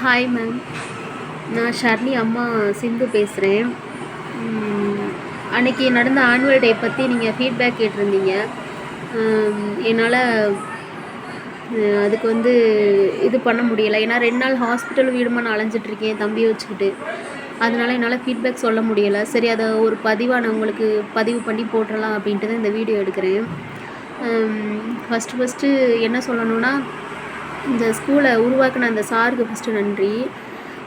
Hi ma'am. நான் ஷர்ணி அம்மா சிந்து பேசுகிறேன். அன்றைக்கி நடந்த ஆனுவல் டே பற்றி நீங்கள் ஃபீட்பேக் கேட்டிருந்தீங்க. என்னால் அதுக்கு இது பண்ண முடியலை. ஏன்னா 2 நாள் ஹாஸ்பிட்டல் வீடுமா நான் அலைஞ்சிட்ருக்கேன் தம்பியை வச்சுக்கிட்டு. அதனால் என்னால் ஃபீட்பேக் சொல்ல முடியலை. சரி, அதை ஒரு பதிவாக நான் உங்களுக்கு பதிவு பண்ணி போட்டுடலாம் அப்படின்ட்டு தான் இந்த வீடியோ எடுக்கிறேன். ஃபஸ்ட்டு என்ன சொல்லணுன்னா, இந்த ஸ்கூலை உருவாக்கின அந்த சாருக்கு ஃபஸ்ட்டு நன்றி.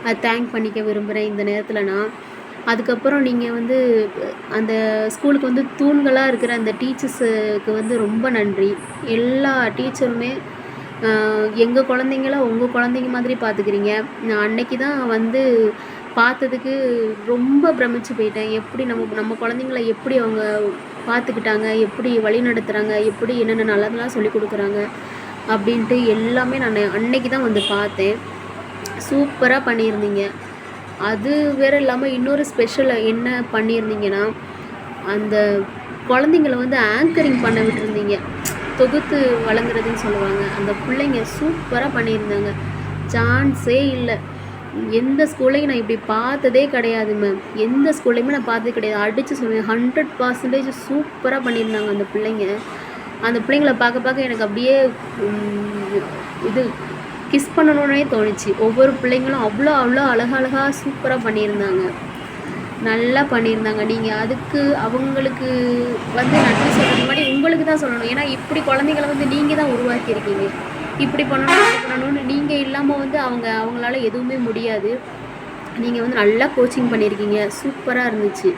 அதை தேங்க் பண்ணிக்க விரும்புகிறேன் இந்த நேரத்தில் நான். அதுக்கப்புறம் நீங்கள் அந்த ஸ்கூலுக்கு தூண்களாக இருக்கிற அந்த டீச்சர்ஸுக்கு ரொம்ப நன்றி. எல்லா டீச்சருமே எங்கள் குழந்தைங்கள உங்கள் குழந்தைங்க மாதிரி பார்த்துக்கிறீங்க. நான் அன்னைக்கு தான் பார்த்ததுக்கு ரொம்ப பிரமிச்சு போயிட்டேன். எப்படி நம்ம குழந்தைங்கள எப்படி அவங்க பார்த்துக்கிட்டாங்க, எப்படி வழி நடத்துகிறாங்க, எப்படி என்னென்ன நல்லதெல்லாம் சொல்லிக் கொடுக்குறாங்க அப்படின்ட்டு எல்லாமே நான் அன்னைக்கு தான் பார்த்தேன். சூப்பராக பண்ணியிருந்தீங்க. அது வேறு இல்லாமல் இன்னொரு ஸ்பெஷல் என்ன பண்ணியிருந்தீங்கன்னா, அந்த குழந்தைங்கள ஆங்கரிங் பண்ண விட்டுருந்தீங்க. தொகுத்து வழங்குறதுன்னு சொல்லுவாங்க. அந்த பிள்ளைங்க சூப்பராக பண்ணியிருந்தாங்க. சான்ஸே இல்லை. எந்த ஸ்கூல்லையும் நான் இப்படி பார்த்ததே கிடையாது மேம். எந்த ஸ்கூல்லையுமே நான் பார்த்தது கிடையாது. அடித்து சொல்லுவேன், 100% சூப்பராக பண்ணியிருந்தாங்க அந்த பிள்ளைங்க. அந்த பிள்ளைங்கள பார்க்க எனக்கு அப்படியே கிஸ் பண்ணணுன்னே தோணுச்சு. ஒவ்வொரு பிள்ளைங்களும் அவ்வளோ அழகாக சூப்பராக பண்ணியிருந்தாங்க. நல்லா பண்ணியிருந்தாங்க. நீங்கள் அதுக்கு அவங்களுக்கு நன்றி சொல்கிறது முன்னாடி உங்களுக்கு தான் சொல்லணும். ஏன்னா இப்படி குழந்தைங்கள நீங்கள் தான் உருவாக்கியிருக்கீங்க. இப்படி பண்ணணும் அப்படி பண்ணணும்னு நீங்கள் இல்லாமல் அவங்களால எதுவுமே முடியாது. நீங்கள் நல்லா கோச்சிங் பண்ணியிருக்கீங்க. சூப்பராக இருந்துச்சு.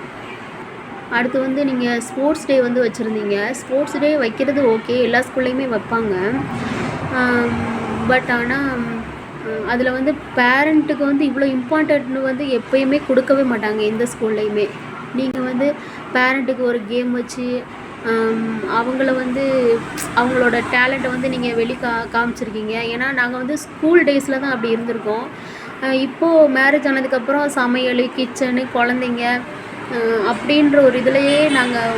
அடுத்து நீங்கள் ஸ்போர்ட்ஸ் டே வச்சுருந்தீங்க. ஸ்போர்ட்ஸ் டே வைக்கிறது ஓகே, எல்லா ஸ்கூல்லையுமே வைப்பாங்க. பட் ஆனால் அதில் பேரண்ட்டுக்கு இவ்வளோ இம்பார்ட்டன்ட்னு எப்போயுமே கொடுக்கவே மாட்டாங்க எந்த ஸ்கூல்லையுமே. நீங்கள் பேரண்ட்டுக்கு ஒரு கேம் வச்சு அவங்கள அவங்களோட டேலண்ட்டை நீங்கள் காமிச்சிருக்கீங்க. ஏன்னா நாங்கள் ஸ்கூல் டேஸில் தான் அப்படி இருந்திருக்கோம். இப்போது மேரேஜ் ஆனதுக்கப்புறம் சமையல், கிச்சனு, குழந்தைங்க அப்படின்ற ஒரு இதுலையே நாங்கள்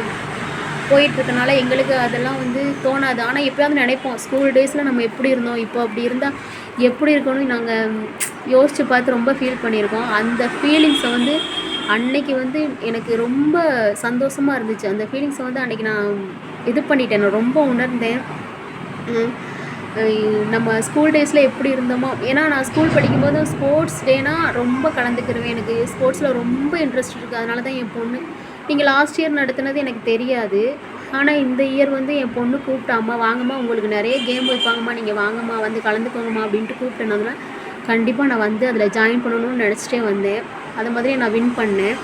போயிட்டுருக்கனால எங்களுக்கு அதெல்லாம் தோணாது. ஆனால் எப்போயாவது நினைப்போம், ஸ்கூல் டேஸில் நம்ம எப்படி இருந்தோம், இப்போ அப்படி இருந்தால் எப்படி இருக்கணும்னு நாங்கள் யோசித்து பார்த்து ரொம்ப ஃபீல் பண்ணியிருக்கோம். அந்த ஃபீலிங்ஸை அன்னைக்கு எனக்கு ரொம்ப சந்தோஷமாக இருந்துச்சு. அந்த ஃபீலிங்ஸை அன்றைக்கி நான் இது பண்ணிட்டேன், நான் ரொம்ப உணர்ந்தேன். நம்ம ஸ்கூல் டேஸில் எப்படி இருந்தோமோ, ஏன்னா நான் ஸ்கூல் படிக்கும்போது ஸ்போர்ட்ஸ் டேனால் ரொம்ப கலந்துக்கிருவேன். எனக்கு ஸ்போர்ட்ஸில் ரொம்ப இன்ட்ரெஸ்ட் இருக்குது. அதனால தான் என் பொண்ணு, நீங்கள் லாஸ்ட் இயர் நடத்துனது எனக்கு தெரியாது, ஆனால் இந்த இயர் என் பொண்ணு கூப்பிட்டாம்மா, வாங்கம்மா உங்களுக்கு நிறைய கேம் வைப்பாங்கம்மா, நீங்கள் வாங்கம்மா கலந்துக்கோங்கம்மா அப்படின்ட்டு கூப்பிட்டேனதுல கண்டிப்பாக நான் அதில் ஜாயின் பண்ணணும்னு நினச்சிட்டே வந்தேன். அது மாதிரி நான் வின் பண்ணேன்.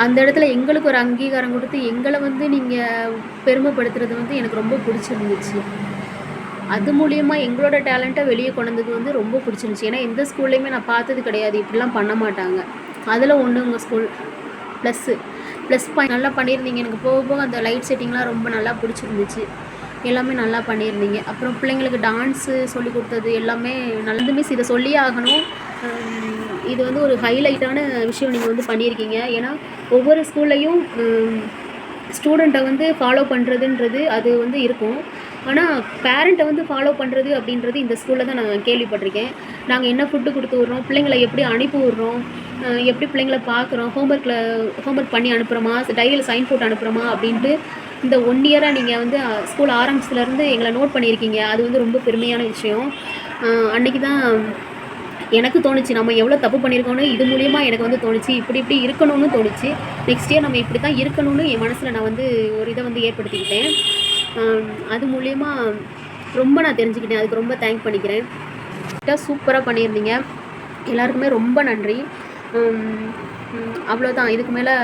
அந்த இடத்துல எங்களுக்கு ஒரு அங்கீகாரம் கொடுத்து எங்களை நீங்கள் பெருமைப்படுத்துறது எனக்கு ரொம்ப பிடிச்சிருந்துச்சு. அது மூலியமாக எங்களோட டேலண்ட்டை வெளியே கொண்டு வந்தது ரொம்ப பிடிச்சிருந்துச்சி. ஏன்னா எந்த ஸ்கூல்லையுமே நான் பார்த்தது கிடையாது, இப்படிலாம் பண்ண மாட்டாங்க. அதில் ஒன்று உங்கள் ஸ்கூல் ப்ளஸ் பாயிண்ட் நல்லா பண்ணியிருந்தீங்க. எனக்கு போக போக அந்த லைட் செட்டிங்லாம் ரொம்ப நல்லா பிடிச்சிருந்துச்சு. எல்லாமே நல்லா பண்ணியிருந்தீங்க. அப்புறம் பிள்ளைங்களுக்கு டான்ஸு சொல்லி கொடுத்தது எல்லாமே நல்லது. மிஸ் இதை சொல்லியே ஆகணும். இது ஒரு ஹைலைட்டான விஷயம் நீங்கள் பண்ணியிருக்கீங்க. ஏன்னா ஒவ்வொரு ஸ்கூல்லையும் ஸ்டூடெண்ட்டை ஃபாலோ பண்ணுறதுன்றது அது இருக்கும். ஆனால் பேரண்ட்டை ஃபாலோ பண்ணுறது அப்படின்றது இந்த ஸ்கூலில் தான் நான் கேள்விப்பட்டிருக்கேன். நாங்கள் என்ன ஃபுட்டு கொடுத்து விட்றோம், பிள்ளைங்களை எப்படி அனுப்பி விட்றோம், எப்படி பிள்ளைங்களை பார்க்குறோம், ஹோம்ஒர்க் பண்ணி அனுப்புகிறோமா, டைரியில் சைன் போட்டு அனுப்புகிறோமா அப்படின்ட்டு இந்த 1 இயராக நீங்கள் ஸ்கூல் ஆரம்பிச்சதுலேருந்து எங்களை நோட் பண்ணியிருக்கீங்க. அது ரொம்ப பெருமையான விஷயம். அன்றைக்கி தான் எனக்கு தோணுச்சு, நம்ம எவ்வளோ தப்பு பண்ணியிருக்கோன்னு. இது மூலிமா எனக்கு தோணுச்சு, இப்படி இருக்கணும்னு தோணுச்சு. நெக்ஸ்ட் இயர் நம்ம இப்படி தான் இருக்கணும்னு என் மனசில் நான் ஒரு இதை ஏற்படுத்திக்கிட்டேன். அது மூலிமா ரொம்ப நான் தெரிஞ்சுக்கிட்டேன். அதுக்கு ரொம்ப தேங்க் பண்ணிக்கிறேன். சூப்பராக பண்ணியிருந்தீங்க. எல்லாருக்குமே ரொம்ப நன்றி. அவ்வளோதான். இதுக்கு மேலே